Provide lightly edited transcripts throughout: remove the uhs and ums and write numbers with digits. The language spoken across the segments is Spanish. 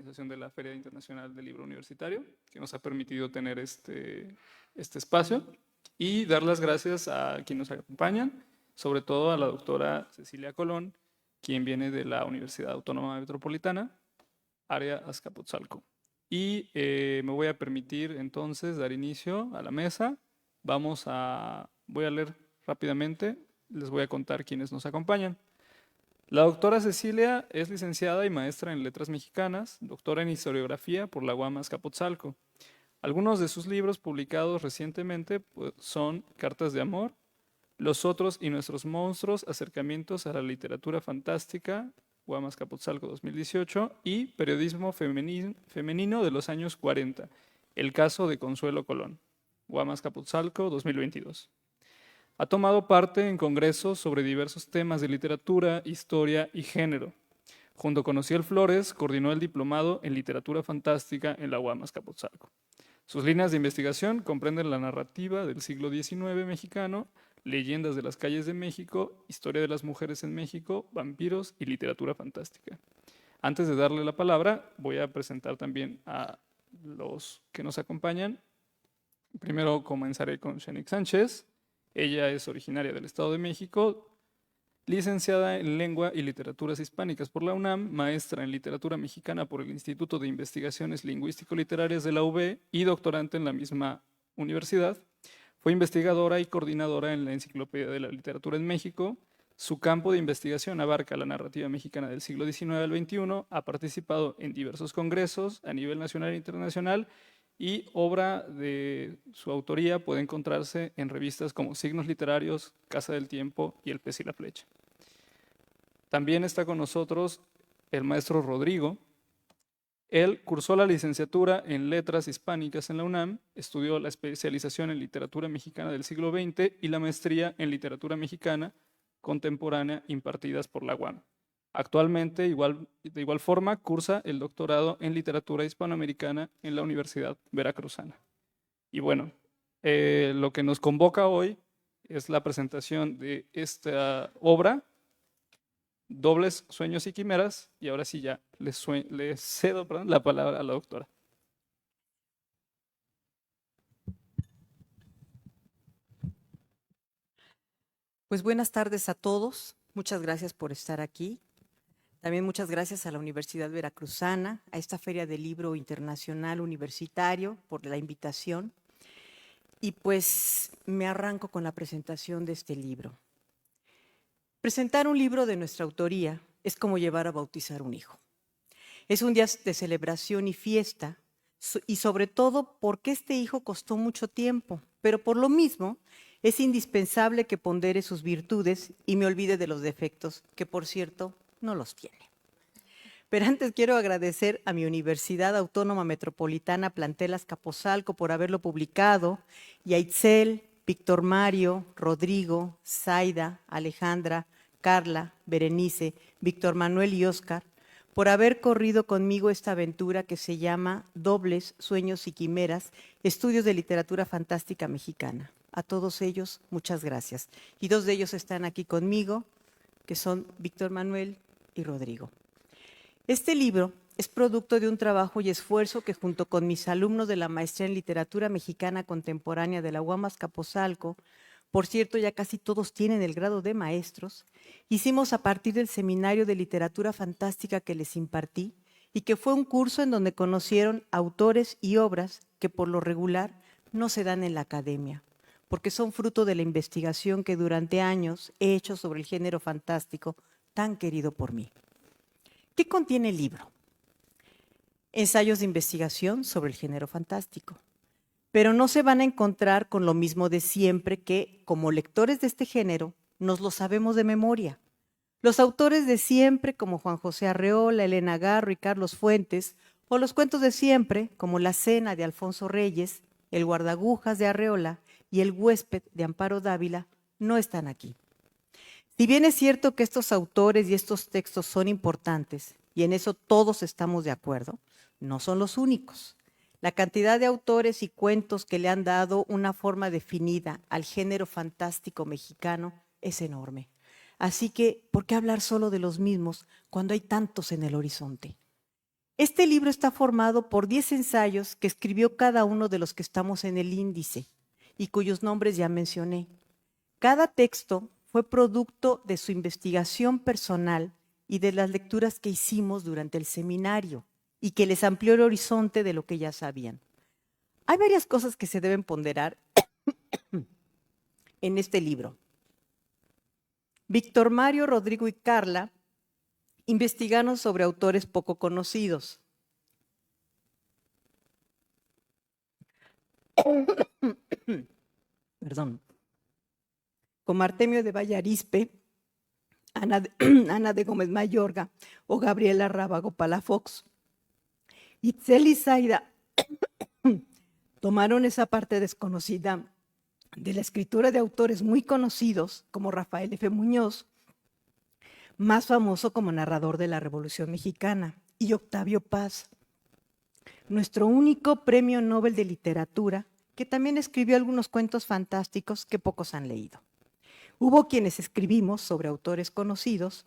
organización de la Feria Internacional del Libro Universitario, que nos ha permitido tener este espacio, y dar las gracias a quienes nos acompañan, sobre todo a la doctora Cecilia Colón, quien viene de la Universidad Autónoma Metropolitana, área Azcapotzalco. Y me voy a permitir entonces dar inicio a la mesa. Voy a leer rápidamente, les voy a contar quiénes nos acompañan. La doctora Cecilia es licenciada y maestra en Letras Mexicanas, doctora en Historiografía por la UAM Azcapotzalco. Algunos de sus libros publicados recientemente son Cartas de Amor, Los Otros y Nuestros Monstruos, Acercamientos a la Literatura Fantástica, UAM Azcapotzalco 2018, y Periodismo Femenino de los años 40, El caso de Consuelo Colón, UAM Azcapotzalco 2022. Ha tomado parte en congresos sobre diversos temas de literatura, historia y género. Junto con Ociel Flores, coordinó el diplomado en literatura fantástica en la UAM Azcapotzalco. Sus líneas de investigación comprenden la narrativa del siglo XIX mexicano, leyendas de las calles de México, historia de las mujeres en México, vampiros y literatura fantástica. Antes de darle la palabra, voy a presentar también a los que nos acompañan. Primero comenzaré con Shenik Sánchez. Ella es originaria del Estado de México, licenciada en Lengua y Literaturas Hispánicas por la UNAM, maestra en Literatura Mexicana por el Instituto de Investigaciones Lingüístico-Literarias de la UB y doctorante en la misma universidad. Fue investigadora y coordinadora en la Enciclopedia de la Literatura en México. Su campo de investigación abarca la narrativa mexicana del siglo XIX al XXI, ha participado en diversos congresos a nivel nacional e internacional, y obra de su autoría puede encontrarse en revistas como Signos Literarios, Casa del Tiempo y El Pez y la Flecha. También está con nosotros el maestro Rodrigo. Él cursó la licenciatura en Letras Hispánicas en la UNAM, estudió la especialización en Literatura Mexicana del siglo XX y la maestría en Literatura Mexicana Contemporánea impartidas por la UAM. Actualmente, de igual forma, cursa el doctorado en Literatura Hispanoamericana en la Universidad Veracruzana. Y bueno, lo que nos convoca hoy es la presentación de esta obra, Dobles Sueños y Quimeras, y ahora sí ya les cedo la palabra a la doctora. Pues buenas tardes a todos, muchas gracias por estar aquí. También muchas gracias a la Universidad Veracruzana, a esta Feria del Libro Internacional Universitario por la invitación. Y pues me arranco con la presentación de este libro. Presentar un libro de nuestra autoría es como llevar a bautizar un hijo. Es un día de celebración y fiesta, y sobre todo porque este hijo costó mucho tiempo, pero por lo mismo es indispensable que pondere sus virtudes y me olvide de los defectos, que por cierto no los tiene. Pero antes quiero agradecer a mi Universidad Autónoma Metropolitana Plantel Azcapotzalco por haberlo publicado, y a Itzel, Víctor Mario, Rodrigo, Zaida, Alejandra, Carla, Berenice, Víctor Manuel y Óscar por haber corrido conmigo esta aventura que se llama Dobles, Sueños y Quimeras, Estudios de Literatura Fantástica Mexicana. A todos ellos, muchas gracias. Y dos de ellos están aquí conmigo, que son Víctor Manuel y Rodrigo. Este libro es producto de un trabajo y esfuerzo que junto con mis alumnos de la Maestría en Literatura Mexicana Contemporánea de la UAM Azcapotzalco, por cierto, ya casi todos tienen el grado de maestros, hicimos a partir del seminario de literatura fantástica que les impartí y que fue un curso en donde conocieron autores y obras que por lo regular no se dan en la academia, porque son fruto de la investigación que durante años he hecho sobre el género fantástico tan querido por mí. ¿Qué contiene el libro? Ensayos de investigación sobre el género fantástico. Pero no se van a encontrar con lo mismo de siempre que, como lectores de este género, nos lo sabemos de memoria. Los autores de siempre, como Juan José Arreola, Elena Garro y Carlos Fuentes, o los cuentos de siempre, como La Cena de Alfonso Reyes, El Guardagujas de Arreola y El Huésped de Amparo Dávila, no están aquí. Si bien es cierto que estos autores y estos textos son importantes, y en eso todos estamos de acuerdo, no son los únicos. La cantidad de autores y cuentos que le han dado una forma definida al género fantástico mexicano es enorme. Así que, ¿por qué hablar solo de los mismos cuando hay tantos en el horizonte? Este libro está formado por 10 ensayos que escribió cada uno de los que estamos en el índice y cuyos nombres ya mencioné. Cada texto fue producto de su investigación personal y de las lecturas que hicimos durante el seminario y que les amplió el horizonte de lo que ya sabían. Hay varias cosas que se deben ponderar en este libro. Víctor Mario, Rodrigo y Carla investigaron sobre autores poco conocidos. Perdón. Como Artemio de Vallarispe, Ana de Gómez Mayorga o Gabriela Rábago Palafox. Itzel y Zaida tomaron esa parte desconocida de la escritura de autores muy conocidos como Rafael F. Muñoz, más famoso como narrador de la Revolución Mexicana, y Octavio Paz, nuestro único premio Nobel de Literatura, que también escribió algunos cuentos fantásticos que pocos han leído. Hubo quienes escribimos sobre autores conocidos,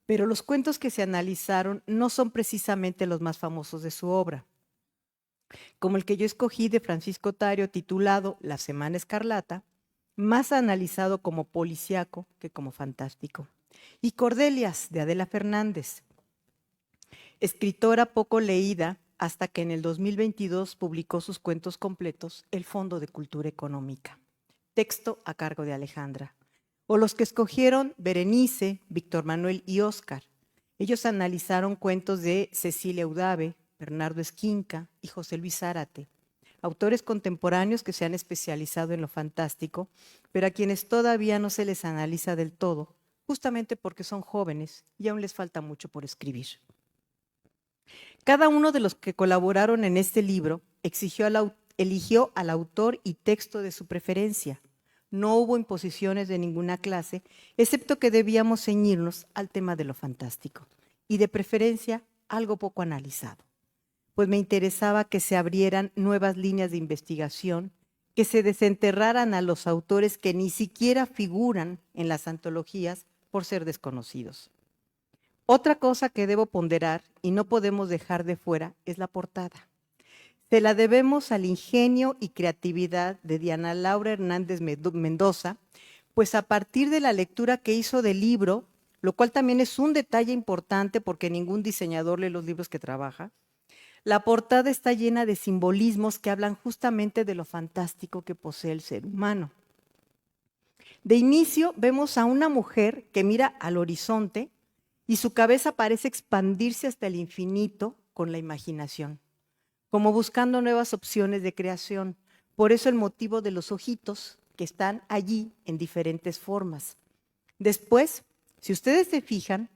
pero los cuentos que se analizaron no son precisamente los más famosos de su obra, como el que yo escogí de Francisco Tario titulado La Semana Escarlata, más analizado como policíaco que como fantástico, y Cordelias de Adela Fernández, escritora poco leída hasta que en el 2022 publicó sus cuentos completos El Fondo de Cultura Económica, texto a cargo de Alejandra, o los que escogieron Berenice, Víctor Manuel y Óscar. Ellos analizaron cuentos de Cecilia Udave, Bernardo Esquinca y José Luis Zárate, autores contemporáneos que se han especializado en lo fantástico, pero a quienes todavía no se les analiza del todo, justamente porque son jóvenes y aún les falta mucho por escribir. Cada uno de los que colaboraron en este libro eligió al autor y texto de su preferencia. No hubo imposiciones de ninguna clase, excepto que debíamos ceñirnos al tema de lo fantástico y de preferencia algo poco analizado, pues me interesaba que se abrieran nuevas líneas de investigación, que se desenterraran a los autores que ni siquiera figuran en las antologías por ser desconocidos. Otra cosa que debo ponderar y no podemos dejar de fuera es la portada. Se la debemos al ingenio y creatividad de Diana Laura Hernández Mendoza, pues a partir de la lectura que hizo del libro, lo cual también es un detalle importante porque ningún diseñador lee los libros que trabaja, la portada está llena de simbolismos que hablan justamente de lo fantástico que posee el ser humano. De inicio vemos a una mujer que mira al horizonte y su cabeza parece expandirse hasta el infinito con la imaginación, como buscando nuevas opciones de creación. Por eso el motivo de los ojitos que están allí en diferentes formas. Después, si ustedes se fijan,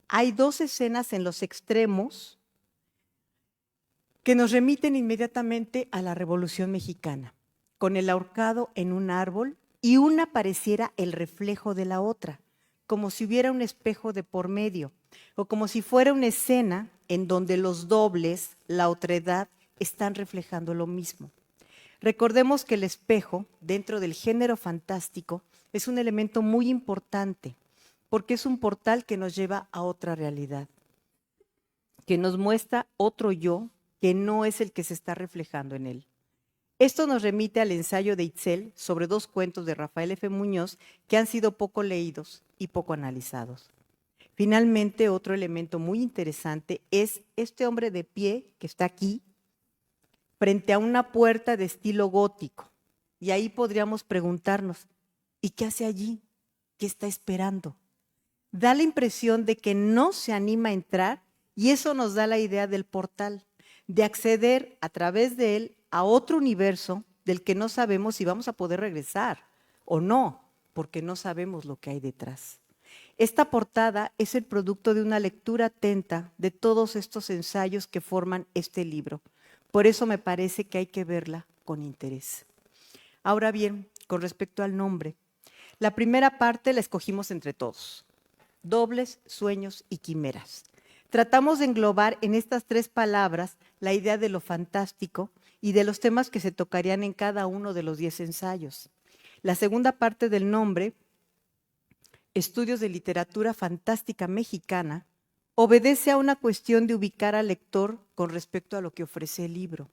hay 2 escenas en los extremos que nos remiten inmediatamente a la Revolución Mexicana, con el ahorcado en un árbol y una pareciera el reflejo de la otra, como si hubiera un espejo de por medio, o como si fuera una escena en donde los dobles, la otredad, están reflejando lo mismo. Recordemos que el espejo, dentro del género fantástico, es un elemento muy importante, porque es un portal que nos lleva a otra realidad, que nos muestra otro yo que no es el que se está reflejando en él. Esto nos remite al ensayo de Itzel sobre 2 cuentos de Rafael F. Muñoz que han sido poco leídos y poco analizados. Finalmente, otro elemento muy interesante es este hombre de pie que está aquí, frente a una puerta de estilo gótico. Y ahí podríamos preguntarnos, ¿y qué hace allí? ¿Qué está esperando? Da la impresión de que no se anima a entrar y eso nos da la idea del portal, de acceder a través de él a otro universo del que no sabemos si vamos a poder regresar o no, porque no sabemos lo que hay detrás. Esta portada es el producto de una lectura atenta de todos estos ensayos que forman este libro. Por eso me parece que hay que verla con interés. Ahora bien, con respecto al nombre, la primera parte la escogimos entre todos. Dobles, sueños y quimeras. Tratamos de englobar en estas 3 palabras la idea de lo fantástico y de los temas que se tocarían en cada uno de los 10 ensayos. La segunda parte del nombre, Estudios de Literatura Fantástica Mexicana, obedece a una cuestión de ubicar al lector con respecto a lo que ofrece el libro.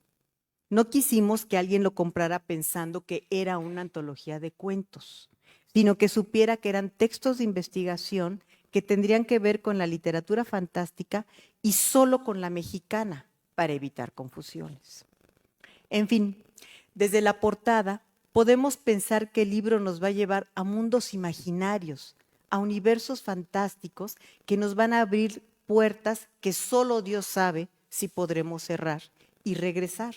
No quisimos que alguien lo comprara pensando que era una antología de cuentos, sino que supiera que eran textos de investigación que tendrían que ver con la literatura fantástica y solo con la mexicana, para evitar confusiones. En fin, desde la portada podemos pensar que el libro nos va a llevar a mundos imaginarios, a universos fantásticos que nos van a abrir puertas que solo Dios sabe si podremos cerrar y regresar.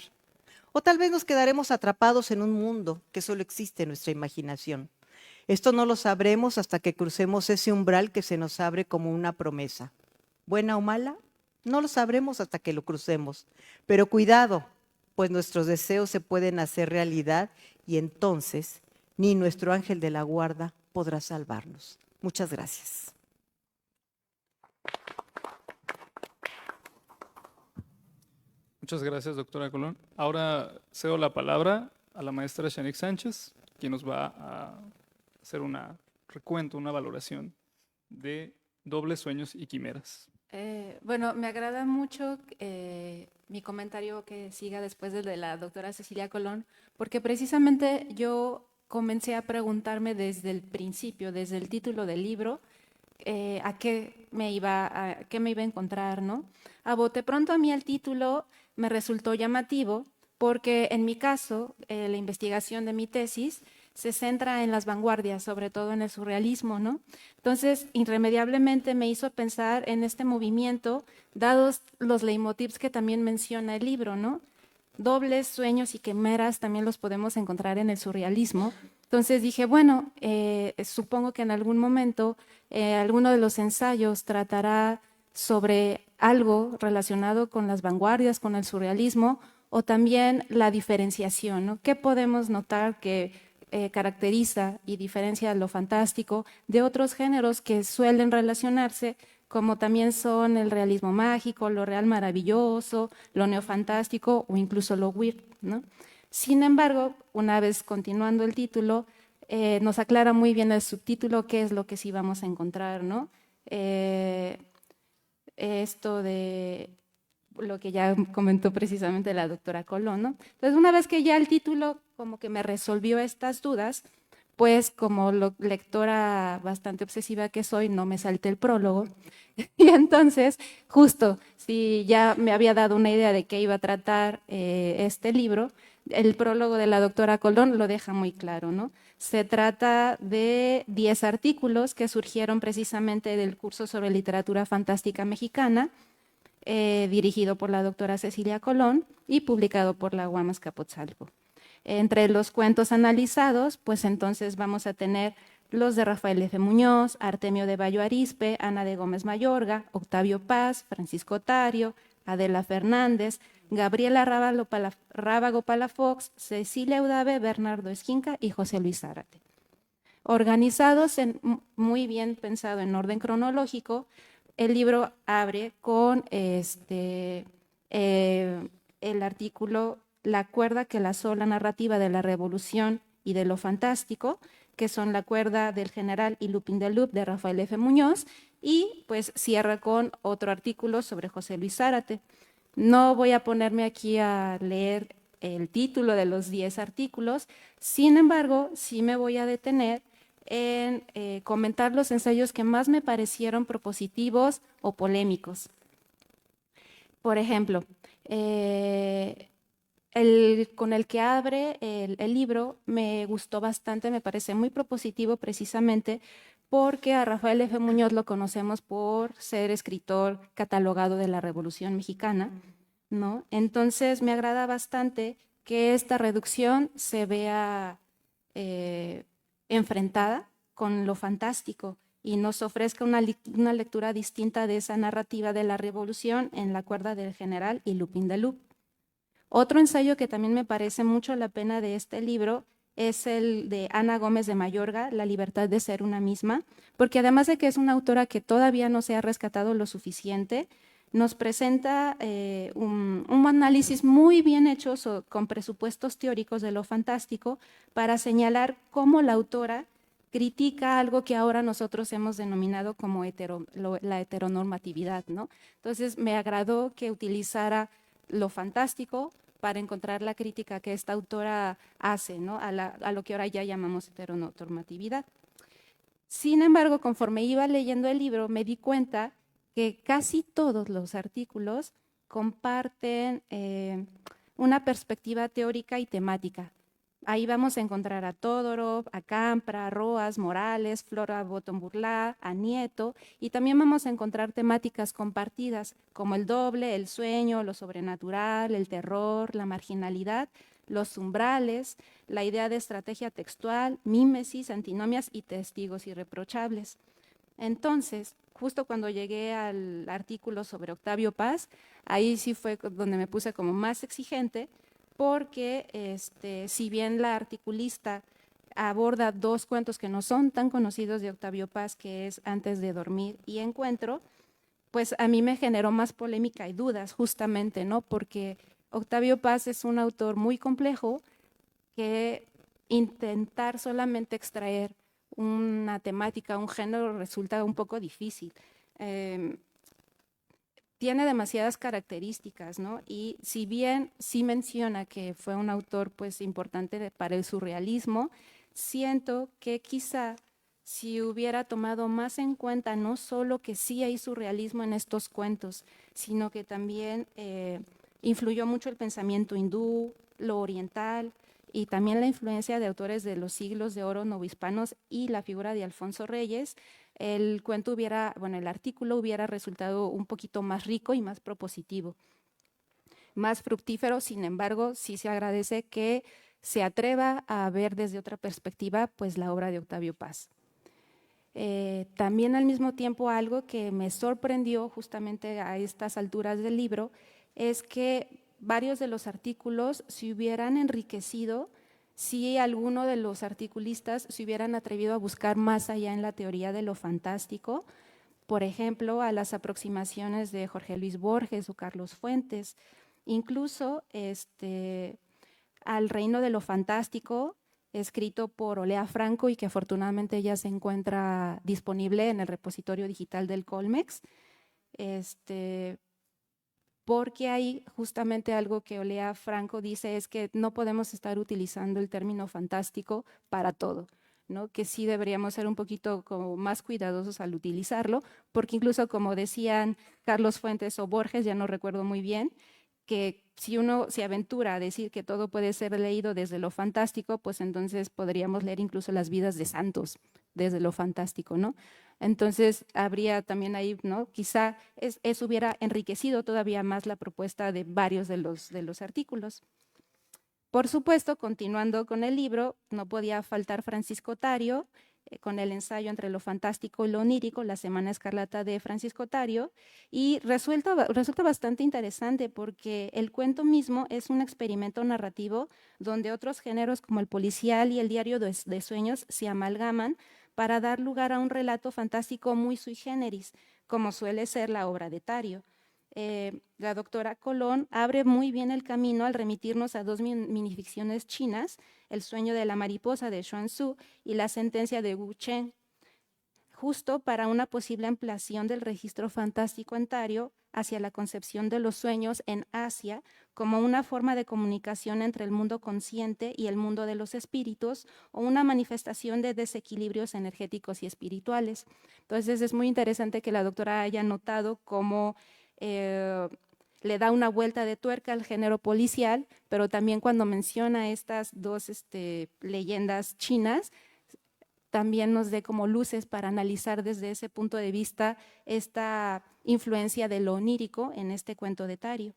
O tal vez nos quedaremos atrapados en un mundo que solo existe en nuestra imaginación. Esto no lo sabremos hasta que crucemos ese umbral que se nos abre como una promesa. ¿Buena o mala? No lo sabremos hasta que lo crucemos. Pero cuidado, pues nuestros deseos se pueden hacer realidad y entonces ni nuestro ángel de la guarda podrá salvarnos. Muchas gracias. Muchas gracias, doctora Colón. Ahora cedo la palabra a la maestra Shanik Sánchez, quien nos va a hacer un recuento, una valoración de Dobles Sueños y Quimeras. Bueno, me agrada mucho mi comentario que siga después del de la doctora Cecilia Colón, porque precisamente yo comencé a preguntarme desde el principio, desde el título del libro, a qué me iba a encontrar, ¿no? A bote pronto a mí el título me resultó llamativo porque en mi caso, la investigación de mi tesis se centra en las vanguardias, sobre todo en el surrealismo, ¿no? Entonces, irremediablemente me hizo pensar en este movimiento, dados los leitmotivs que también menciona el libro, ¿no? Dobles, sueños y quimeras también los podemos encontrar en el surrealismo. Entonces dije, bueno, supongo que en algún momento alguno de los ensayos tratará sobre algo relacionado con las vanguardias, con el surrealismo, o también la diferenciación, ¿no? ¿Qué podemos notar que caracteriza y diferencia lo fantástico de otros géneros que suelen relacionarse, como también son el realismo mágico, lo real maravilloso, lo neofantástico o incluso lo weird, ¿no? Sin embargo, una vez continuando el título, nos aclara muy bien el subtítulo qué es lo que sí vamos a encontrar, ¿no? Esto de lo que ya comentó precisamente la doctora Colón, ¿no? Entonces, una vez que ya el título como que me resolvió estas dudas, pues como lectora bastante obsesiva que soy, no me salté el prólogo. Y entonces, justo, si ya me había dado una idea de qué iba a tratar este libro, el prólogo de la doctora Colón lo deja muy claro, ¿no? Se trata de 10 artículos que surgieron precisamente del curso sobre literatura fantástica mexicana, dirigido por la doctora Cecilia Colón y publicado por la UAM Azcapotzalco. Entre los cuentos analizados, pues entonces vamos a tener los de Rafael F. Muñoz, Artemio de Bayo Arizpe, Ana de Gómez Mayorga, Octavio Paz, Francisco Tario, Adela Fernández, Gabriela Rábago Palafox, Cecilia Udave, Bernardo Esquinca y José Luis Zárate. Organizados muy bien pensado en orden cronológico, el libro abre con el artículo La cuerda que lazó la narrativa de la revolución y de lo fantástico, que son La cuerda del general y Lupin de Loop de Rafael F. Muñoz, y pues cierra con otro artículo sobre José Luis Zárate. No voy a ponerme aquí a leer el título de los 10 artículos, sin embargo, sí me voy a detener en comentar los ensayos que más me parecieron propositivos o polémicos. Por ejemplo, con el que abre el libro me gustó bastante, me parece muy propositivo precisamente porque a Rafael F. Muñoz lo conocemos por ser escritor catalogado de la Revolución Mexicana, ¿no? Entonces me agrada bastante que esta reducción se vea enfrentada con lo fantástico y nos ofrezca una lectura distinta de esa narrativa de la revolución en La cuerda del general y Lupin de Loop. Otro ensayo que también me parece mucho la pena de este libro es el de Ana Gómez de Mayorga, La libertad de ser una misma, porque además de que es una autora que todavía no se ha rescatado lo suficiente, nos presenta un análisis muy bien hecho con presupuestos teóricos de lo fantástico para señalar cómo la autora critica algo que ahora nosotros hemos denominado como la heteronormatividad, ¿no? Entonces me agradó que utilizara lo fantástico para encontrar la crítica que esta autora hace, ¿no? a lo que ahora ya llamamos heteronormatividad. Sin embargo, conforme iba leyendo el libro, me di cuenta que casi todos los artículos comparten una perspectiva teórica y temática. Ahí vamos a encontrar a Todorov, a Campra, a Roas, Morales, Flora Botton-Burlá, a Nieto, y también vamos a encontrar temáticas compartidas como el doble, el sueño, lo sobrenatural, el terror, la marginalidad, los umbrales, la idea de estrategia textual, mímesis, antinomias y testigos irreprochables. Entonces, justo cuando llegué al artículo sobre Octavio Paz, ahí sí fue donde me puse como más exigente, porque si bien la articulista aborda dos cuentos que no son tan conocidos de Octavio Paz, que es Antes de dormir y Encuentro, pues a mí me generó más polémica y dudas justamente, ¿no? Porque Octavio Paz es un autor muy complejo que intentar solamente extraer una temática, un género, resulta un poco difícil. Tiene demasiadas características, ¿no? Y si bien sí menciona que fue un autor pues importante para el surrealismo, siento que quizá si hubiera tomado más en cuenta no solo que sí hay surrealismo en estos cuentos, sino que también influyó mucho el pensamiento hindú, lo oriental, y también la influencia de autores de los siglos de oro novohispanos y la figura de Alfonso Reyes, el cuento el artículo hubiera resultado un poquito más rico y más propositivo, más fructífero. Sin embargo, sí se agradece que se atreva a ver desde otra perspectiva pues la obra de Octavio Paz. También al mismo tiempo algo que me sorprendió justamente a estas alturas del libro es que varios de los artículos se hubieran enriquecido si alguno de los articulistas se hubieran atrevido a buscar más allá en la teoría de lo fantástico, por ejemplo, a las aproximaciones de Jorge Luis Borges o Carlos Fuentes, incluso al reino de lo fantástico, escrito por Olea Franco y que afortunadamente ya se encuentra disponible en el repositorio digital del Colmex, porque hay justamente algo que Olea Franco dice es que no podemos estar utilizando el término fantástico para todo, ¿no? Que sí deberíamos ser un poquito como más cuidadosos al utilizarlo, porque incluso como decían Carlos Fuentes o Borges, ya no recuerdo muy bien, que si uno se aventura a decir que todo puede ser leído desde lo fantástico, pues entonces podríamos leer incluso las vidas de santos desde lo fantástico, ¿no? Entonces habría también ahí, ¿no? Quizá eso hubiera enriquecido todavía más la propuesta de varios de los artículos. Por supuesto, continuando con el libro, no podía faltar Francisco Tario, con el ensayo Entre lo fantástico y lo onírico, La Semana Escarlata de Francisco Tario, y resulta bastante interesante porque el cuento mismo es un experimento narrativo donde otros géneros como el policial y el diario de sueños se amalgaman para dar lugar a un relato fantástico muy sui generis, como suele ser la obra de Tario. La doctora Colón abre muy bien el camino al remitirnos a dos minificciones chinas, El sueño de la mariposa de Xuan Tzu y La sentencia de Wu Chen, justo para una posible ampliación del registro fantástico en Tario hacia la concepción de los sueños en Asia como una forma de comunicación entre el mundo consciente y el mundo de los espíritus o una manifestación de desequilibrios energéticos y espirituales. Entonces es muy interesante que la doctora haya notado cómo le da una vuelta de tuerca al género policial, pero también cuando menciona estas dos leyendas chinas, también nos dé como luces para analizar desde ese punto de vista esta influencia de lo onírico en este cuento de Tario.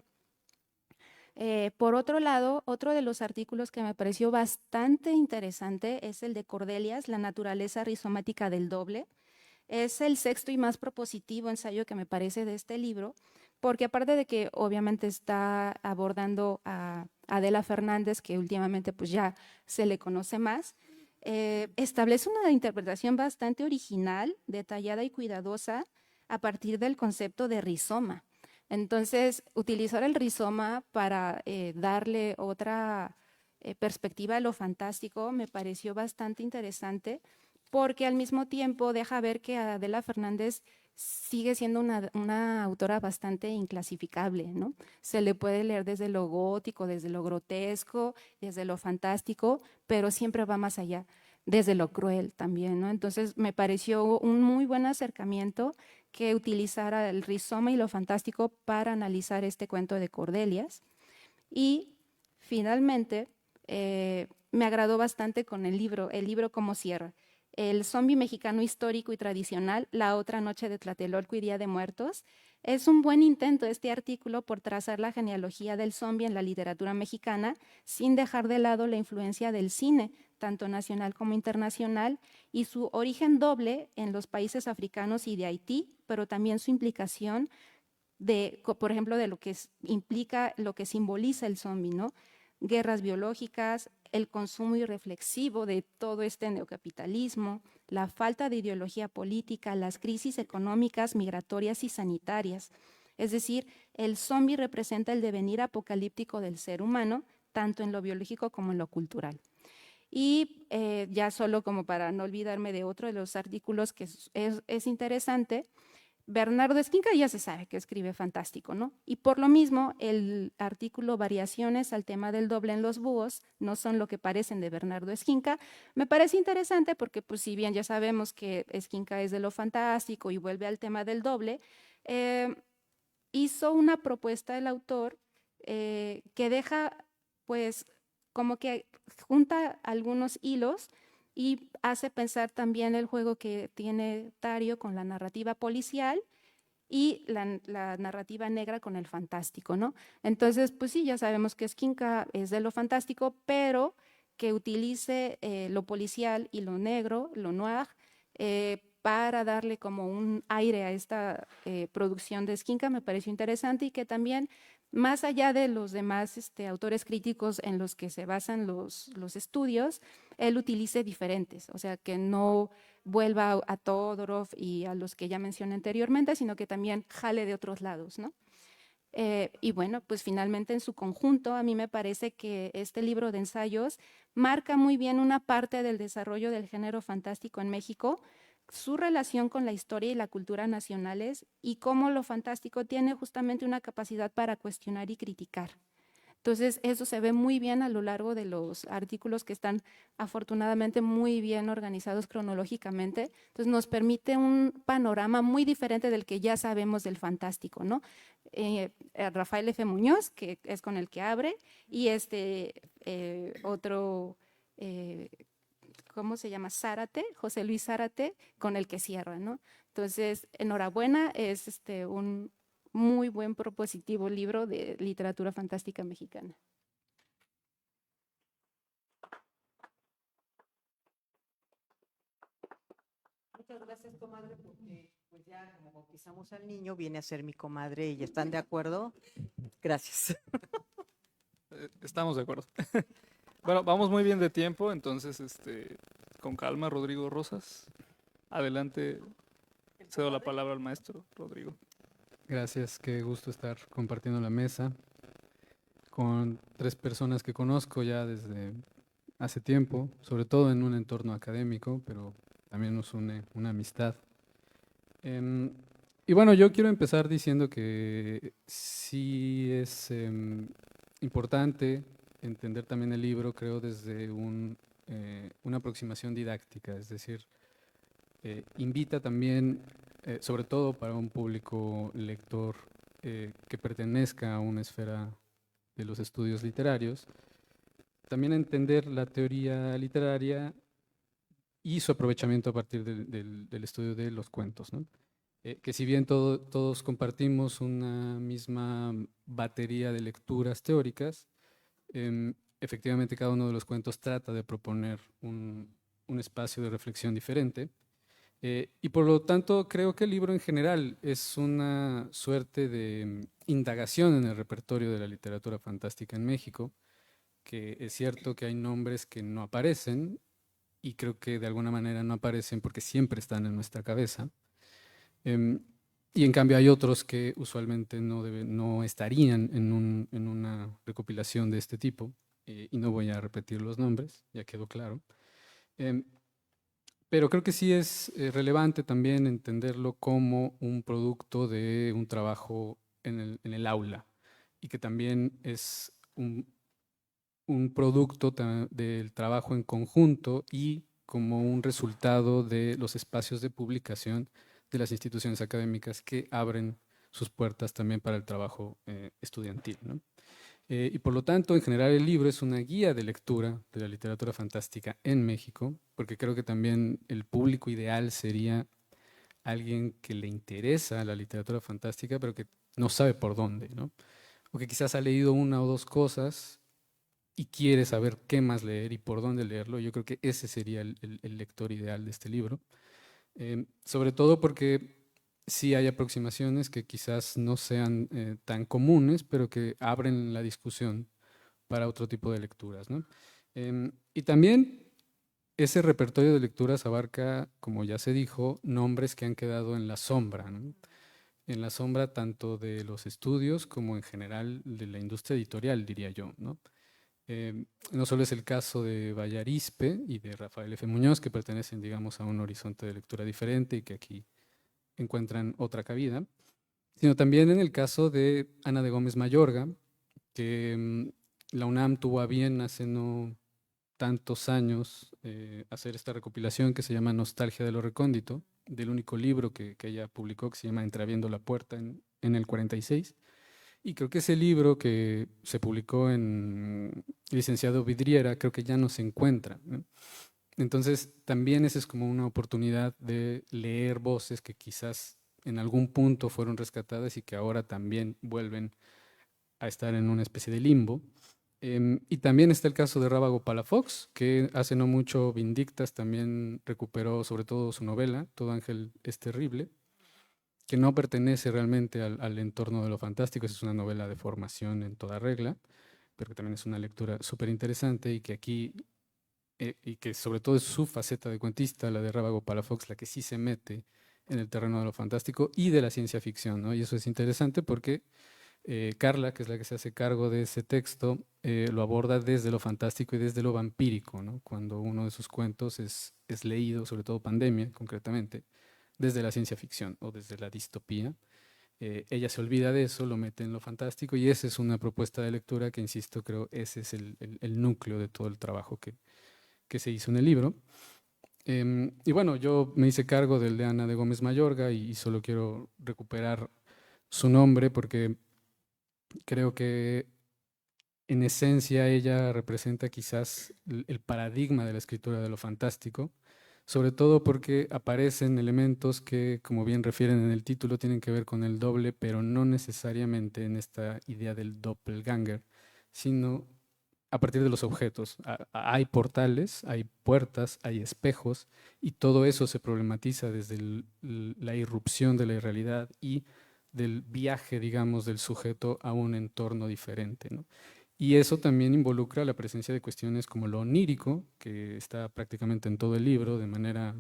Por otro lado, otro de los artículos que me pareció bastante interesante es el de Cordelias, La naturaleza rizomática del doble. Es el sexto y más propositivo ensayo que me parece de este libro, porque aparte de que obviamente está abordando a Adela Fernández, que últimamente pues ya se le conoce más, establece una interpretación bastante original, detallada y cuidadosa a partir del concepto de rizoma. Entonces, utilizar el rizoma para darle otra perspectiva a lo fantástico me pareció bastante interesante, porque al mismo tiempo deja ver que Adela Fernández sigue siendo una autora bastante inclasificable, ¿no? Se le puede leer desde lo gótico, desde lo grotesco, desde lo fantástico, pero siempre va más allá, desde lo cruel también, ¿no? Entonces me pareció un muy buen acercamiento que utilizara el rizoma y lo fantástico para analizar este cuento de Cordelias. Y finalmente, me agradó bastante con el libro cómo cierra. El zombi mexicano histórico y tradicional, La otra noche de Tlatelolco y Día de Muertos. Es un buen intento este artículo por trazar la genealogía del zombi en la literatura mexicana, sin dejar de lado la influencia del cine, tanto nacional como internacional, y su origen doble en los países africanos y de Haití, pero también su implicación por ejemplo, de lo que implica, lo que simboliza el zombi, ¿no? Guerras biológicas, el consumo irreflexivo de todo este neocapitalismo, la falta de ideología política, las crisis económicas, migratorias y sanitarias. Es decir, el zombi representa el devenir apocalíptico del ser humano, tanto en lo biológico como en lo cultural. Y ya solo como para no olvidarme de otro de los artículos que es interesante, Bernardo Esquinca ya se sabe que escribe fantástico, ¿no? Y por lo mismo, el artículo Variaciones al tema del doble en los búhos no son lo que parecen de Bernardo Esquinca. Me parece interesante porque, pues, si bien ya sabemos que Esquinca es de lo fantástico y vuelve al tema del doble, hizo una propuesta el autor que deja, pues, como que junta algunos hilos y hace pensar también el juego que tiene Tario con la narrativa policial y la narrativa negra con el fantástico, ¿no? Entonces, pues sí, ya sabemos que Esquinca es de lo fantástico, pero que utilice lo policial y lo negro, lo noir, para darle como un aire a esta producción de Esquinca, me pareció interesante y que también, más allá de los demás autores críticos en los que se basan los estudios, él utilice diferentes, o sea, que no vuelva a Todorov y a los que ya mencioné anteriormente, sino que también jale de otros lados, ¿no? Y bueno, pues finalmente en su conjunto, a mí me parece que este libro de ensayos marca muy bien una parte del desarrollo del género fantástico en México, su relación con la historia y la cultura nacionales y cómo lo fantástico tiene justamente una capacidad para cuestionar y criticar. Entonces, eso se ve muy bien a lo largo de los artículos que están afortunadamente muy bien organizados cronológicamente. Entonces, nos permite un panorama muy diferente del que ya sabemos del fantástico, ¿no? Rafael F. Muñoz, que es con el que abre, y otro, ¿cómo se llama? Zárate, José Luis Zárate, con el que cierra, ¿no? Entonces, enhorabuena, es un muy buen propositivo libro de literatura fantástica mexicana. Muchas gracias, comadre, porque pues ya como bautizamos al niño, viene a ser mi comadre y están de acuerdo. Gracias. Estamos de acuerdo. Bueno, vamos muy bien de tiempo, entonces, con calma, Rodrigo Rosas. Adelante, cedo la palabra al maestro Rodrigo. Gracias, qué gusto estar compartiendo la mesa con tres personas que conozco ya desde hace tiempo, sobre todo en un entorno académico, pero también nos une una amistad. Y bueno, yo quiero empezar diciendo que sí es importante entender también el libro, creo, desde una aproximación didáctica, es decir, invita también, sobre todo para un público lector que pertenezca a una esfera de los estudios literarios, también a entender la teoría literaria y su aprovechamiento a partir del estudio de los cuentos, ¿no? Que si bien todos compartimos una misma batería de lecturas teóricas, efectivamente cada uno de los cuentos trata de proponer un espacio de reflexión diferente. Y por lo tanto creo que el libro en general es una suerte de indagación en el repertorio de la literatura fantástica en México, que es cierto que hay nombres que no aparecen y creo que de alguna manera no aparecen porque siempre están en nuestra cabeza. Y en cambio hay otros que usualmente no estarían en una recopilación de este tipo, y no voy a repetir los nombres, ya quedó claro. Pero creo que sí es relevante también entenderlo como un producto de un trabajo en el aula y que también es un producto del trabajo en conjunto y como un resultado de los espacios de publicación de las instituciones académicas que abren sus puertas también para el trabajo estudiantil, ¿no? Y por lo tanto, en general, el libro es una guía de lectura de la literatura fantástica en México, porque creo que también el público ideal sería alguien que le interesa la literatura fantástica, pero que no sabe por dónde, ¿no? O que quizás ha leído una o dos cosas y quiere saber qué más leer y por dónde leerlo. Yo creo que ese sería el lector ideal de este libro. Sobre todo porque sí hay aproximaciones que quizás no sean tan comunes, pero que abren la discusión para otro tipo de lecturas, ¿no? Y también ese repertorio de lecturas abarca, como ya se dijo, nombres que han quedado en la sombra, ¿no? En la sombra tanto de los estudios como en general de la industria editorial, diría yo, ¿no? No solo es el caso de Vallarispe y de Rafael F. Muñoz, que pertenecen, digamos, a un horizonte de lectura diferente y que aquí encuentran otra cabida, sino también en el caso de Ana de Gómez Mayorga, que la UNAM tuvo a bien hace no tantos años hacer esta recopilación que se llama Nostalgia de lo Recóndito, del único libro que ella publicó que se llama Entreabriendo la Puerta en el 46. Y creo que ese libro que se publicó en Licenciado Vidriera, creo que ya no se encuentra, ¿no? Entonces, también esa es como una oportunidad de leer voces que quizás en algún punto fueron rescatadas y que ahora también vuelven a estar en una especie de limbo. Y también está el caso de Rábago Palafox, que hace no mucho Vindictas también recuperó sobre todo su novela, Todo ángel es terrible, que no pertenece realmente al entorno de lo fantástico, es una novela de formación en toda regla, pero que también es una lectura súper interesante y que aquí, y que sobre todo es su faceta de cuentista, la de Rábago Palafox, la que sí se mete en el terreno de lo fantástico y de la ciencia ficción, ¿no? Y eso es interesante porque Carla, que es la que se hace cargo de ese texto, lo aborda desde lo fantástico y desde lo vampírico, ¿no? Cuando uno de sus cuentos es leído, sobre todo Pandemia, concretamente, desde la ciencia ficción o desde la distopía. Ella se olvida de eso, lo mete en lo fantástico y esa es una propuesta de lectura que, insisto, creo ese es el núcleo de todo el trabajo que se hizo en el libro. Y bueno, yo me hice cargo del de Ana de Gómez Mayorga y solo quiero recuperar su nombre porque creo que en esencia ella representa quizás el paradigma de la escritura de lo fantástico, sobre todo porque aparecen elementos que, como bien refieren en el título, tienen que ver con el doble, pero no necesariamente en esta idea del doppelganger, sino a partir de los objetos. Hay portales, hay puertas, hay espejos, y todo eso se problematiza desde la irrupción de la irrealidad y del viaje, digamos, del sujeto a un entorno diferente, ¿no? Y eso también involucra la presencia de cuestiones como lo onírico, que está prácticamente en todo el libro, de manera,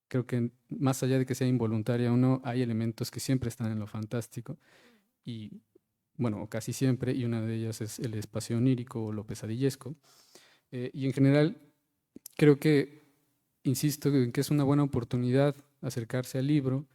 creo que más allá de que sea involuntaria o no, hay elementos que siempre están en lo fantástico, y bueno, casi siempre, y una de ellas es el espacio onírico o lo pesadillesco. Y en general, creo que, insisto, en que es una buena oportunidad acercarse al libro,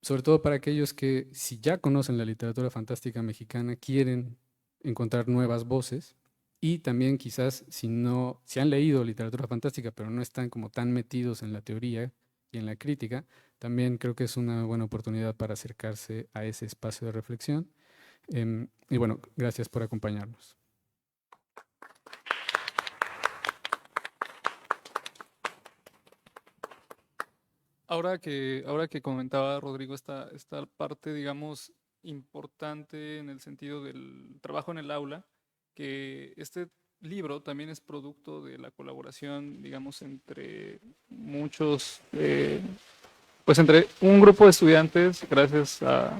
sobre todo para aquellos que, si ya conocen la literatura fantástica mexicana, quieren encontrar nuevas voces y también quizás si han leído literatura fantástica pero no están como tan metidos en la teoría y en la crítica, también creo que es una buena oportunidad para acercarse a ese espacio de reflexión. Y bueno, gracias por acompañarnos. Ahora que comentaba Rodrigo esta parte, digamos, importante en el sentido del trabajo en el aula, que este libro también es producto de la colaboración, digamos, entre muchos, pues entre un grupo de estudiantes, gracias a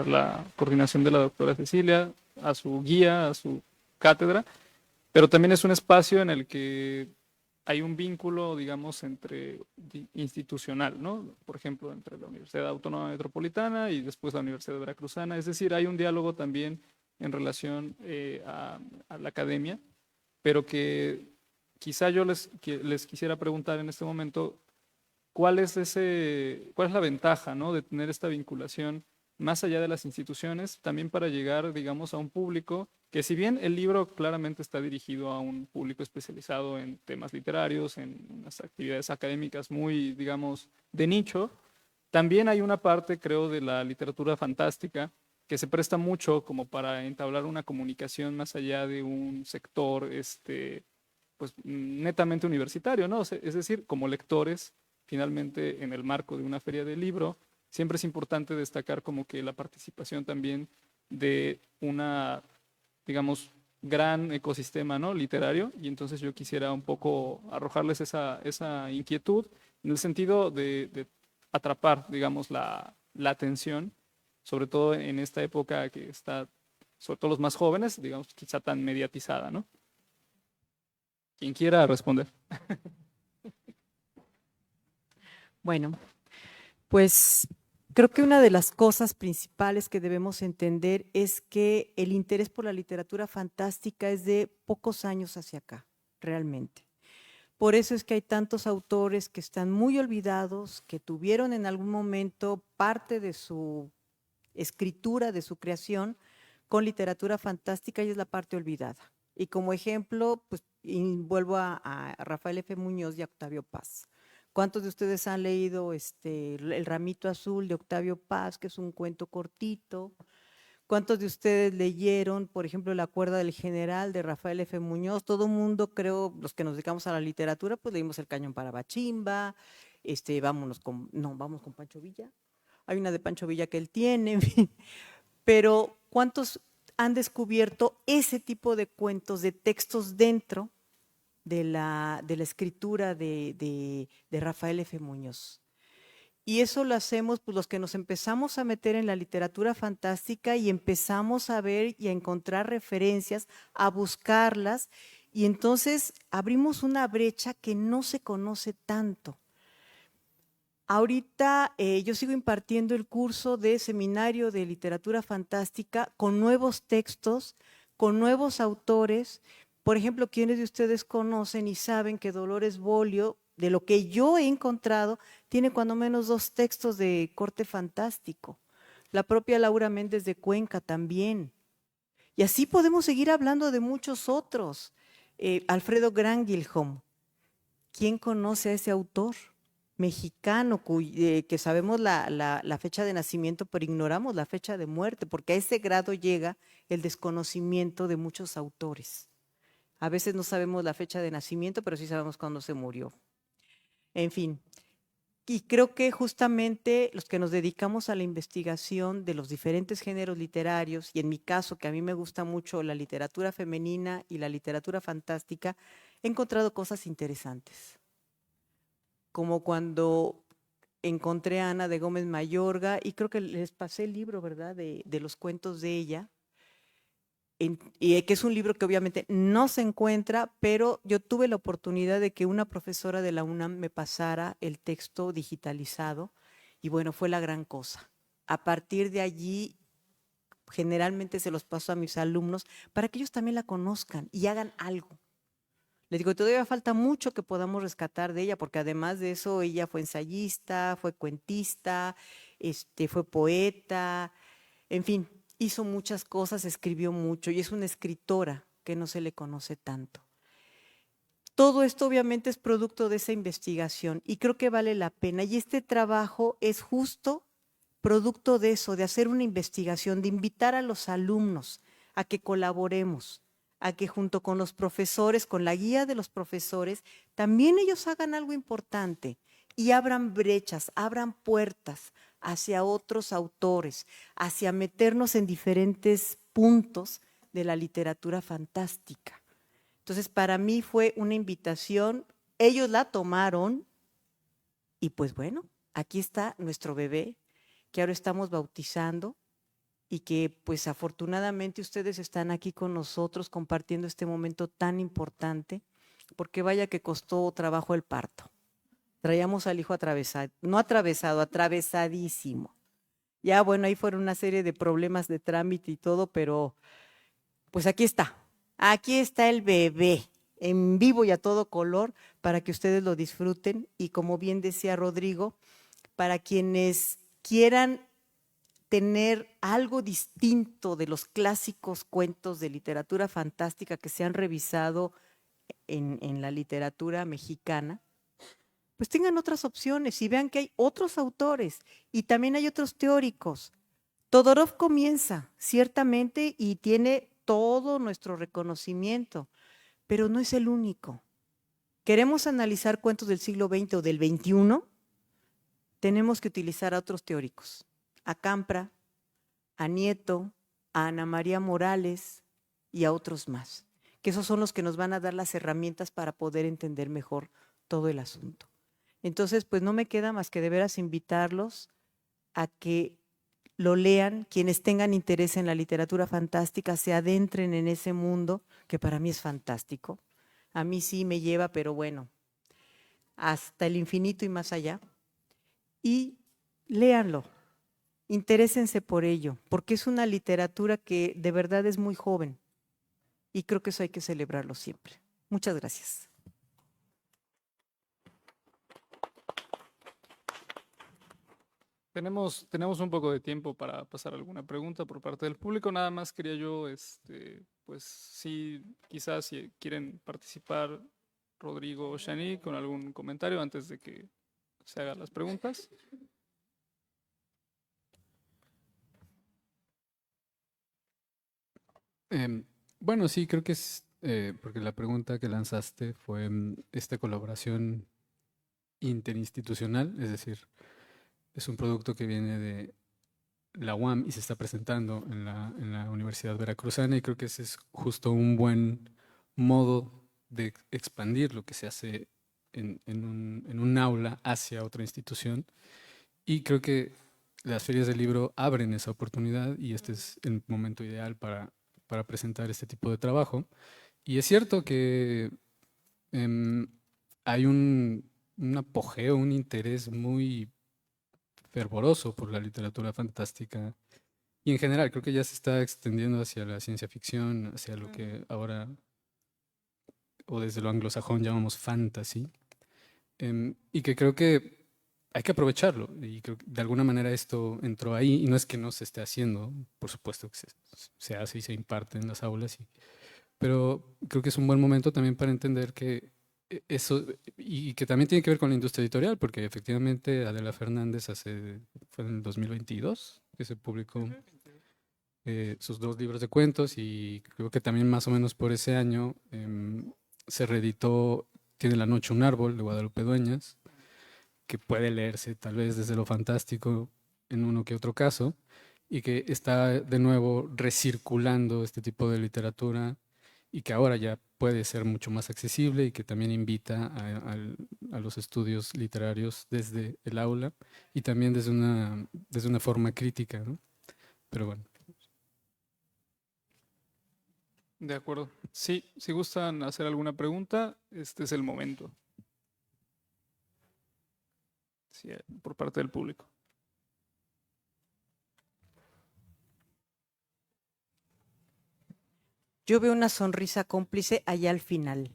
la coordinación de la doctora Cecilia, a su guía, a su cátedra, pero también es un espacio en el que hay un vínculo, digamos, institucional, ¿no? Por ejemplo, entre la Universidad Autónoma Metropolitana y después la Universidad Veracruzana. Es decir, hay un diálogo también en relación a la academia, pero que quizá yo les quisiera preguntar en este momento, ¿cuál es la ventaja, ¿no?, de tener esta vinculación más allá de las instituciones, también para llegar, digamos, a un público que, si bien el libro claramente está dirigido a un público especializado en temas literarios, en unas actividades académicas muy, digamos, de nicho, también hay una parte, creo, de la literatura fantástica que se presta mucho como para entablar una comunicación más allá de un sector, pues, netamente universitario, ¿no? O sea, es decir, como lectores, finalmente, en el marco de una feria del libro, siempre es importante destacar como que la participación también de una, digamos, gran ecosistema, ¿no?, literario, y entonces yo quisiera un poco arrojarles esa inquietud en el sentido de atrapar, digamos, la atención, sobre todo en esta época que está, sobre todo los más jóvenes, digamos, quizá tan mediatizada, ¿no? Quien quiera responder. Bueno, pues creo que una de las cosas principales que debemos entender es que el interés por la literatura fantástica es de pocos años hacia acá, realmente. Por eso es que hay tantos autores que están muy olvidados, que tuvieron en algún momento parte de su escritura, de su creación, con literatura fantástica, y es la parte olvidada. Y como ejemplo, pues vuelvo a Rafael F. Muñoz y a Octavio Paz. ¿Cuántos de ustedes han leído El ramito azul de Octavio Paz, que es un cuento cortito? ¿Cuántos de ustedes leyeron, por ejemplo, La cuerda del general de Rafael F. Muñoz? Todo el mundo, creo, los que nos dedicamos a la literatura, pues leímos El cañón para Bachimba, vamos con Pancho Villa. Hay una de Pancho Villa que él tiene, en fin. Pero ¿cuántos han descubierto ese tipo de cuentos, de textos dentro de la escritura de Rafael F. Muñoz? Y eso lo hacemos pues los que nos empezamos a meter en la literatura fantástica y empezamos a ver y a encontrar referencias, a buscarlas, y entonces abrimos una brecha que no se conoce tanto. Ahorita yo sigo impartiendo el curso de seminario de literatura fantástica con nuevos textos, con nuevos autores. Por ejemplo, ¿quiénes de ustedes conocen y saben que Dolores Bolio, de lo que yo he encontrado, tiene cuando menos 2 textos de corte fantástico? La propia Laura Méndez de Cuenca también. Y así podemos seguir hablando de muchos otros. Alfredo Granguilhom. ¿Quién conoce a ese autor mexicano que sabemos la fecha de nacimiento, pero ignoramos la fecha de muerte? Porque a ese grado llega el desconocimiento de muchos autores. A veces no sabemos la fecha de nacimiento, pero sí sabemos cuándo se murió. En fin, y creo que justamente los que nos dedicamos a la investigación de los diferentes géneros literarios, y en mi caso, que a mí me gusta mucho la literatura femenina y la literatura fantástica, he encontrado cosas interesantes. Como cuando encontré a Ana de Gómez Mayorga, y creo que les pasé el libro, ¿verdad?, de los cuentos de ella, y que es un libro que obviamente no se encuentra, pero yo tuve la oportunidad de que una profesora de la UNAM me pasara el texto digitalizado, y bueno, fue la gran cosa. A partir de allí, generalmente se los paso a mis alumnos para que ellos también la conozcan y hagan algo. Les digo, todavía falta mucho que podamos rescatar de ella, porque además de eso, ella fue ensayista, fue cuentista, fue poeta, en fin, hizo muchas cosas, escribió mucho, y es una escritora que no se le conoce tanto. Todo esto obviamente es producto de esa investigación, y creo que vale la pena, y este trabajo es justo producto de eso, de hacer una investigación, de invitar a los alumnos a que colaboremos, a que junto con los profesores, con la guía de los profesores, también ellos hagan algo importante y abran brechas, abran puertas hacia otros autores, hacia meternos en diferentes puntos de la literatura fantástica. Entonces, para mí fue una invitación, ellos la tomaron, y pues bueno, aquí está nuestro bebé, que ahora estamos bautizando, y que pues afortunadamente ustedes están aquí con nosotros compartiendo este momento tan importante, porque vaya que costó trabajo el parto. Traíamos al hijo atravesado, no atravesado, atravesadísimo. Ya bueno, ahí fueron una serie de problemas de trámite y todo, pero pues aquí está el bebé. en vivo y a todo color para que ustedes lo disfruten y, como bien decía Rodrigo, para quienes quieran tener algo distinto de los clásicos cuentos de literatura fantástica que se han revisado en la literatura mexicana, pues tengan otras opciones y vean que hay otros autores y también hay otros teóricos. Todorov comienza, ciertamente, y tiene todo nuestro reconocimiento, pero no es el único. ¿Queremos analizar cuentos del siglo XX o del XXI? Tenemos que utilizar a otros teóricos, a Campra, a Nieto, a Ana María Morales y a otros más, que esos son los que nos van a dar las herramientas para poder entender mejor todo el asunto. Entonces, pues no me queda más que de veras invitarlos a que lo lean, quienes tengan interés en la literatura fantástica, se adentren en ese mundo, que para mí es fantástico. A mí sí me lleva, pero bueno, hasta el infinito y más allá. Y léanlo, interésense por ello, porque es una literatura que de verdad es muy joven y creo que eso hay que celebrarlo siempre. Muchas gracias. Tenemos un poco de tiempo para pasar alguna pregunta por parte del público. Nada más quería yo, pues sí, quizás si quieren participar Rodrigo o Shani con algún comentario antes de que se hagan las preguntas. Bueno, sí, creo que es, porque la pregunta que lanzaste fue esta colaboración interinstitucional, es decir, es un producto que viene de la UAM y se está presentando en la Universidad Veracruzana, y creo que ese es justo un buen modo de expandir lo que se hace en un aula hacia otra institución, y creo que las ferias del libro abren esa oportunidad y este es el momento ideal para presentar este tipo de trabajo. Y es cierto que hay un apogeo, un interés muy fervoroso por la literatura fantástica y en general creo que ya se está extendiendo hacia la ciencia ficción, hacia lo que ahora o desde lo anglosajón llamamos fantasy, y que creo que hay que aprovecharlo y creo que de alguna manera esto entró ahí y no es que no se esté haciendo, por supuesto que se hace y se imparte en las aulas, pero creo que es un buen momento también para entender que eso, y que también tiene que ver con la industria editorial, porque efectivamente Adela Fernández fue en el 2022 que se publicó sus 2 libros de cuentos, y creo que también más o menos por ese año se reeditó Tiene la noche un árbol, de Guadalupe Dueñas, que puede leerse tal vez desde lo fantástico en uno que otro caso, y que está de nuevo recirculando este tipo de literatura y que ahora ya puede ser mucho más accesible y que también invita a los estudios literarios desde el aula y también desde una forma crítica, ¿no? Pero bueno. De acuerdo. Sí, si gustan hacer alguna pregunta, este es el momento. Sí, por parte del público. Yo veo una sonrisa cómplice allá al final.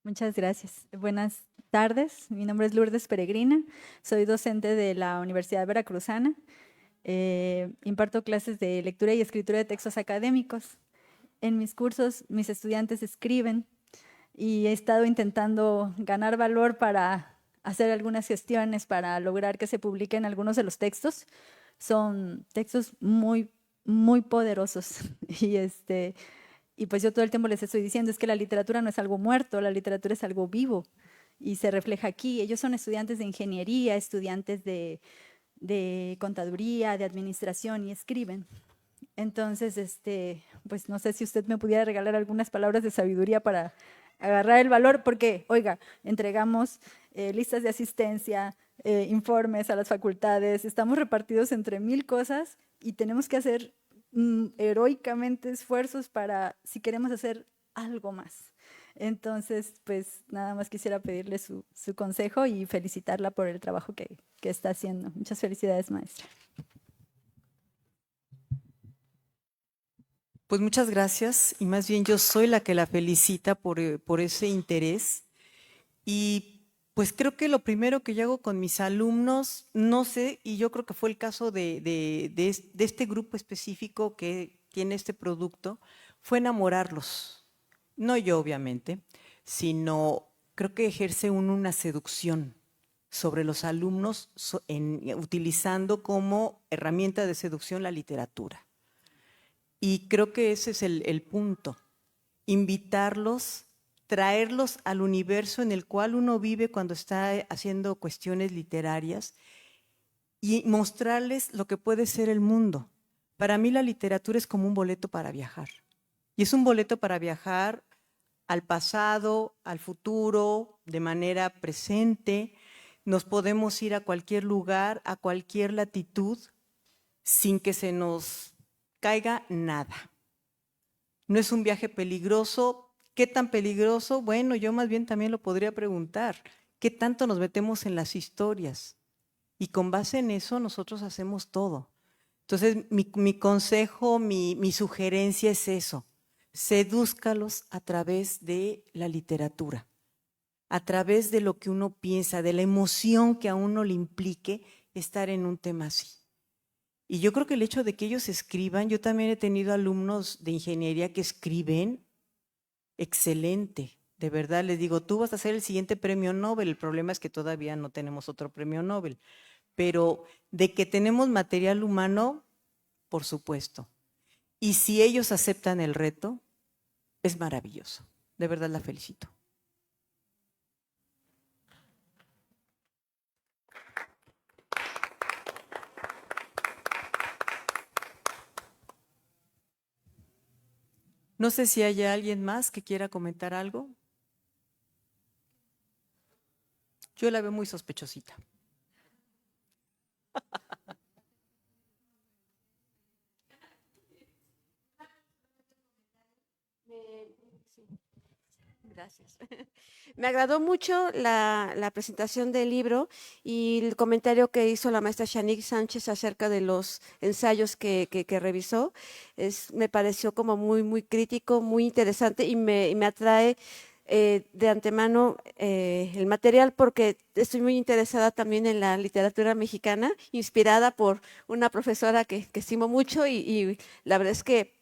Muchas gracias. Buenas tardes. Mi nombre es Lourdes Peregrina. Soy docente de la Universidad Veracruzana. Imparto clases de lectura y escritura de textos académicos. En mis cursos, mis estudiantes escriben y he estado intentando ganar valor para hacer algunas gestiones para lograr que se publiquen algunos de los textos. Son textos muy, muy poderosos y pues yo todo el tiempo les estoy diciendo es que la literatura no es algo muerto, la literatura es algo vivo y se refleja aquí. Ellos son estudiantes de ingeniería, estudiantes de contaduría, de administración y escriben. Entonces, pues no sé si usted me pudiera regalar algunas palabras de sabiduría para agarrar el valor, porque, oiga, entregamos listas de asistencia, informes a las facultades, estamos repartidos entre 1000 cosas y tenemos que hacer heroicamente esfuerzos para, si queremos hacer algo más. Entonces, pues nada más quisiera pedirle su consejo y felicitarla por el trabajo que está haciendo. Muchas felicidades, maestra. Pues muchas gracias, y más bien yo soy la que la felicita por ese interés. Y pues creo que lo primero que yo hago con mis alumnos, no sé, y yo creo que fue el caso de este grupo específico que tiene este producto, fue enamorarlos. No yo, obviamente, sino creo que ejerce uno una seducción sobre los alumnos utilizando como herramienta de seducción la literatura. Y creo que ese es el punto, invitarlos, traerlos al universo en el cual uno vive cuando está haciendo cuestiones literarias y mostrarles lo que puede ser el mundo. Para mí la literatura es como un boleto para viajar. Y es un boleto para viajar al pasado, al futuro, de manera presente. Nos podemos ir a cualquier lugar, a cualquier latitud, sin que se nos caiga nada. No es un viaje peligroso. ¿Qué tan peligroso? Bueno, yo más bien también lo podría preguntar. ¿Qué tanto nos metemos en las historias? Y con base en eso nosotros hacemos todo. Entonces, mi consejo, mi sugerencia es eso. Sedúzcalos a través de la literatura, a través de lo que uno piensa, de la emoción que a uno le implique estar en un tema así. Y yo creo que el hecho de que ellos escriban, yo también he tenido alumnos de ingeniería que escriben excelente. De verdad, les digo, tú vas a ser el siguiente premio Nobel. El problema es que todavía no tenemos otro premio Nobel. Pero de que tenemos material humano, por supuesto. Y si ellos aceptan el reto, es maravilloso. De verdad la felicito. No sé si hay alguien más que quiera comentar algo. Yo la veo muy sospechosita. Gracias. Me agradó mucho la presentación del libro y el comentario que hizo la maestra Shanique Sánchez acerca de los ensayos que revisó. Me pareció como muy crítico, muy interesante y me atrae de antemano el material porque estoy muy interesada también en la literatura mexicana, inspirada por una profesora que estimo mucho y la verdad es que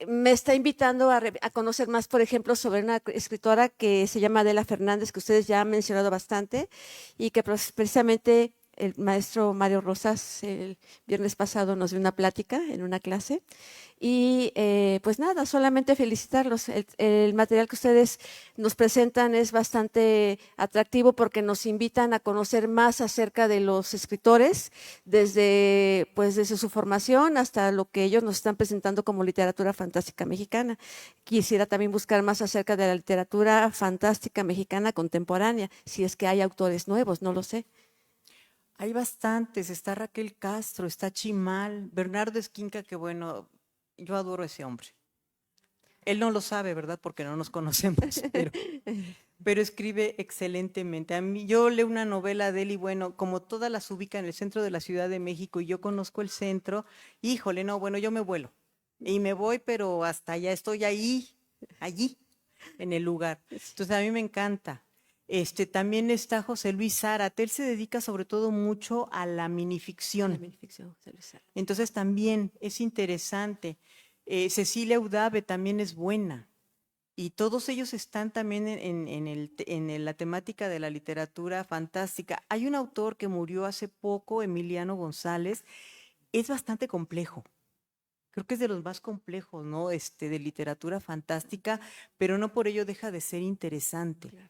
me está invitando a conocer más, por ejemplo, sobre una escritora que se llama Adela Fernández, que ustedes ya han mencionado bastante, y que precisamente el maestro Mario Rosas el viernes pasado nos dio una plática en una clase. Y pues nada, solamente felicitarlos. El material que ustedes nos presentan es bastante atractivo porque nos invitan a conocer más acerca de los escritores, desde su formación hasta lo que ellos nos están presentando como literatura fantástica mexicana. Quisiera también buscar más acerca de la literatura fantástica mexicana contemporánea, si es que hay autores nuevos, no lo sé. Hay bastantes, está Raquel Castro, está Chimal, Bernardo Esquinca, que bueno, yo adoro a ese hombre. Él no lo sabe, ¿verdad? Porque no nos conocemos, pero escribe excelentemente. A mí, yo leo una novela de él y bueno, como todas las ubica en el centro de la Ciudad de México y yo conozco el centro, híjole, no, bueno, yo me vuelo y me voy, pero hasta allá estoy allí, en el lugar. Entonces a mí me encanta. También está José Luis Zárate, él se dedica sobre todo mucho a la minificción. Entonces también es interesante. Cecilia Udave también es buena. Y todos ellos están también en la temática de la literatura fantástica. Hay un autor que murió hace poco, Emiliano González, es bastante complejo. Creo que es de los más complejos, ¿no? De literatura fantástica, pero no por ello deja de ser interesante. Claro.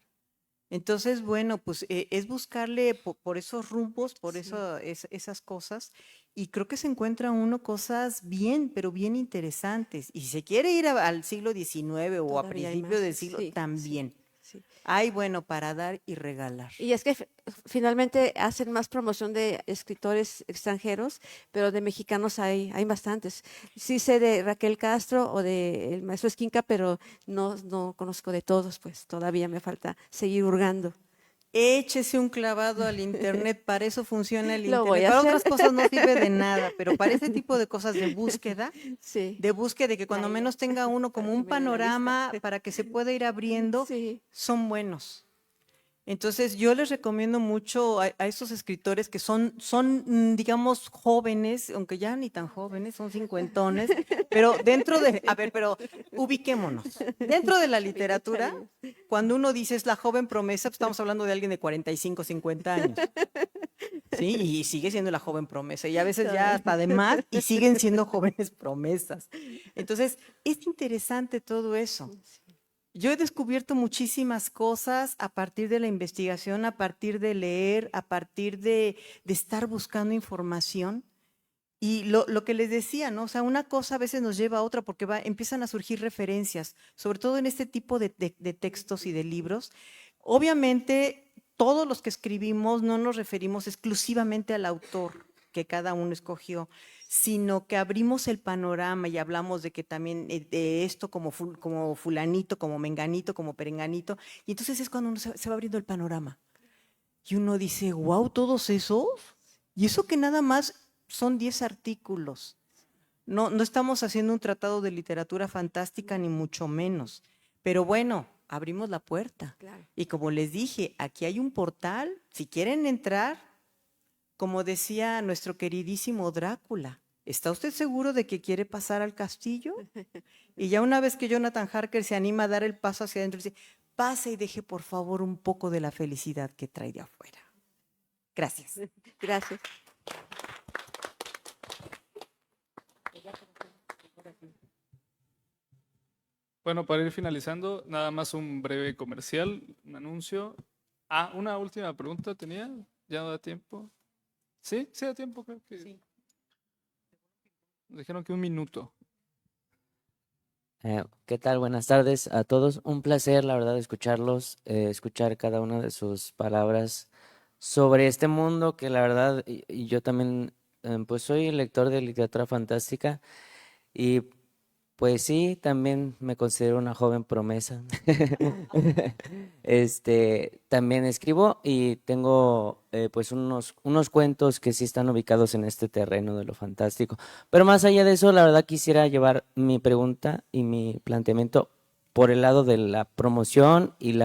Entonces, bueno, pues es buscarle por esos rumbos, por sí. Esas cosas, y creo que se encuentra uno cosas bien, pero bien interesantes. Y si se quiere ir al siglo XIX o a principios del siglo, sí, también. Sí. Hay bueno para dar y regalar. Y es que finalmente hacen más promoción de escritores extranjeros, pero de mexicanos hay bastantes. Sí sé de Raquel Castro o de el maestro Esquinca, pero no conozco de todos, pues todavía me falta seguir hurgando. Échese un clavado al internet, para eso funciona el Lo voy internet. a Para hacer. otras cosas no sirve de nada, pero para ese tipo de cosas Sí. de búsqueda, de que cuando Ya, ya. menos tenga uno Para como que un me den la lista. panorama para que se pueda ir abriendo, Sí. son buenos. Entonces, yo les recomiendo mucho a estos escritores que digamos, jóvenes, aunque ya ni tan jóvenes, son cincuentones, pero pero ubiquémonos. Dentro de la literatura, cuando uno dice es la joven promesa, pues estamos hablando de alguien de 45, 50 años. Sí, y sigue siendo la joven promesa, y a veces ya hasta de más, y siguen siendo jóvenes promesas. Entonces, es interesante todo eso. Yo he descubierto muchísimas cosas a partir de la investigación, a partir de leer, a partir de estar buscando información. Y lo que les decía, ¿no? O sea, una cosa a veces nos lleva a otra porque empiezan a surgir referencias, sobre todo en este tipo de textos y de libros. Obviamente, todos los que escribimos no nos referimos exclusivamente al autor que cada uno escogió, sino que abrimos el panorama y hablamos de que también de esto como fulanito, como menganito, como perenganito, y entonces es cuando uno se va abriendo el panorama. Y uno dice, wow, todos esos, y eso que nada más son 10 artículos. No estamos haciendo un tratado de literatura fantástica, ni mucho menos. Pero bueno, abrimos la puerta. Claro. Y como les dije, aquí hay un portal. Si quieren entrar, como decía nuestro queridísimo Drácula, ¿está usted seguro de que quiere pasar al castillo? Y ya una vez que Jonathan Harker se anima a dar el paso hacia adentro, dice, pase y deje por favor un poco de la felicidad que trae de afuera. Gracias. Gracias. Bueno, para ir finalizando, nada más un breve comercial, un anuncio. Una última pregunta tenía, ¿ya no da tiempo? ¿Sí? Sí da tiempo, creo que. Sí. Nos dijeron que 1 minuto. ¿Qué tal? Buenas tardes a todos. Un placer, la verdad, escucharlos, escuchar cada una de sus palabras sobre este mundo que la verdad, y yo también, pues soy lector de literatura fantástica y pues sí, también me considero una joven promesa. También escribo y tengo pues unos cuentos que sí están ubicados en este terreno de lo fantástico. Pero más allá de eso, la verdad quisiera llevar mi pregunta y mi planteamiento por el lado de la promoción y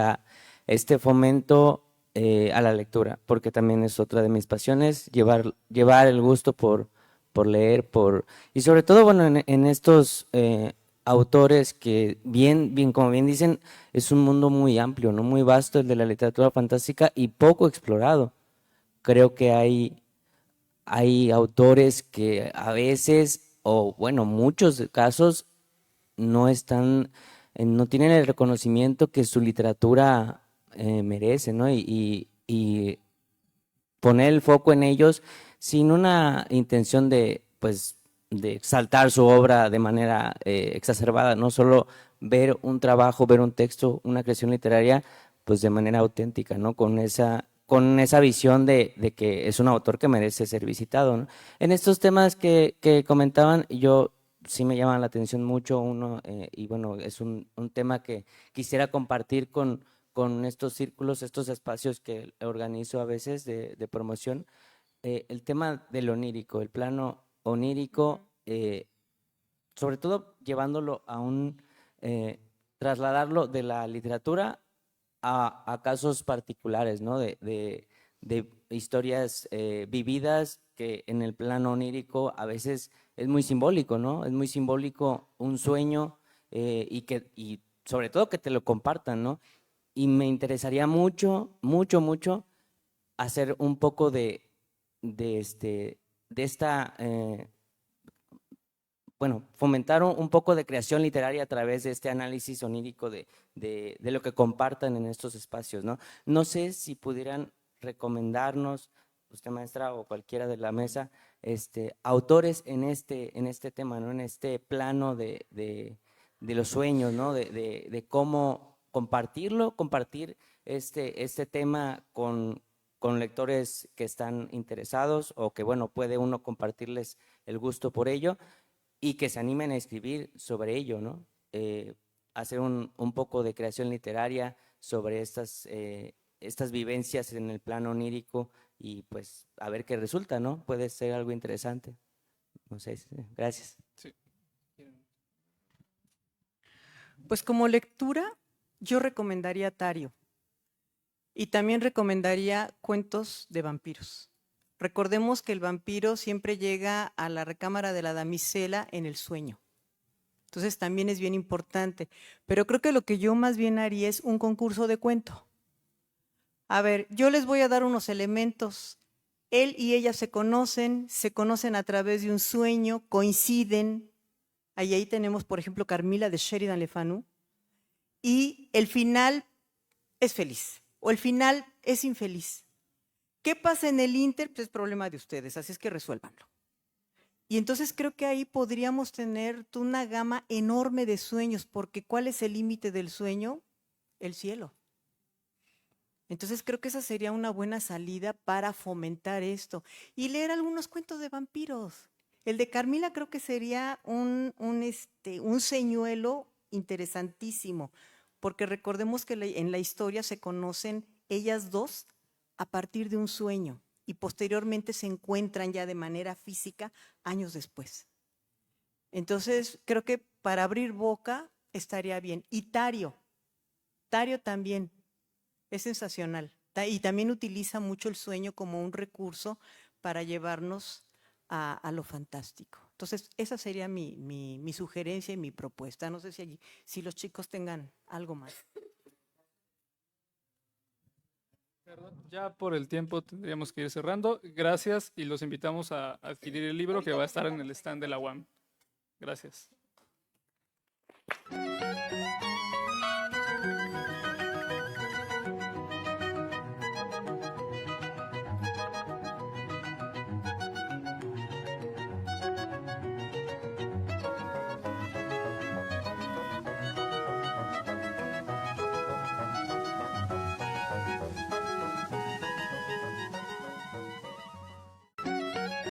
este fomento a la lectura, porque también es otra de mis pasiones, llevar el gusto por leer, y sobre todo, bueno, en estos autores que como bien dicen, es un mundo muy amplio, ¿no? Muy vasto el de la literatura fantástica y poco explorado. Creo que hay autores que a veces, o bueno, muchos casos, no tienen el reconocimiento que su literatura merece, ¿no? Y poner el foco en ellos sin una intención de, pues, de exaltar su obra de manera exacerbada, no solo ver un trabajo, ver un texto, una creación literaria, pues de manera auténtica, ¿no? Con esa visión de que es un autor que merece ser visitado, ¿no? En estos temas que comentaban, yo sí me llaman la atención mucho uno, y bueno, es un tema que quisiera compartir con estos círculos, estos espacios que organizo a veces de promoción, el tema del onírico, el plano onírico, sobre todo llevándolo trasladarlo de la literatura a casos particulares, ¿no? De historias vividas que en el plano onírico a veces es muy simbólico, ¿no? Es muy simbólico un sueño y sobre todo que te lo compartan, ¿no? Y me interesaría mucho, mucho, mucho hacer un poco de esta, bueno, fomentar un poco de creación literaria a través de este análisis onírico de lo que compartan en estos espacios, ¿no? No sé si pudieran recomendarnos, usted maestra o cualquiera de la mesa, autores en este tema, ¿no? En este plano de los sueños, ¿no? De cómo compartir este tema con lectores que están interesados o que, bueno, puede uno compartirles el gusto por ello y que se animen a escribir sobre ello, ¿no? Hacer un poco de creación literaria sobre estas vivencias en el plano onírico y pues a ver qué resulta, ¿no? Puede ser algo interesante. No sé, gracias. Sí. Pues como lectura, yo recomendaría Tario y también recomendaría cuentos de vampiros. Recordemos que el vampiro siempre llega a la recámara de la damisela en el sueño. Entonces también es bien importante. Pero creo que lo que yo más bien haría es un concurso de cuento. A ver, yo les voy a dar unos elementos. Él y ella se conocen a través de un sueño, coinciden. Ahí tenemos, por ejemplo, Carmila de Sheridan Le Fanu. Y el final es feliz o el final es infeliz. ¿Qué pasa en el inter? Pues es problema de ustedes, así es que resuélvanlo. Y entonces creo que ahí podríamos tener una gama enorme de sueños, porque ¿cuál es el límite del sueño? El cielo. Entonces creo que esa sería una buena salida para fomentar esto. Y leer algunos cuentos de vampiros. El de Carmila creo que sería un señuelo interesantísimo, porque recordemos que en la historia se conocen ellas dos a partir de un sueño y posteriormente se encuentran ya de manera física años después. Entonces creo que para abrir boca estaría bien. Y Tario también. Es sensacional y también utiliza mucho el sueño como un recurso para llevarnos a lo fantástico. Entonces, esa sería mi sugerencia y mi propuesta. No sé si los chicos tengan algo más. Ya por el tiempo tendríamos que ir cerrando. Gracias y los invitamos a adquirir el libro que va a estar en el stand de la UAM. Gracias.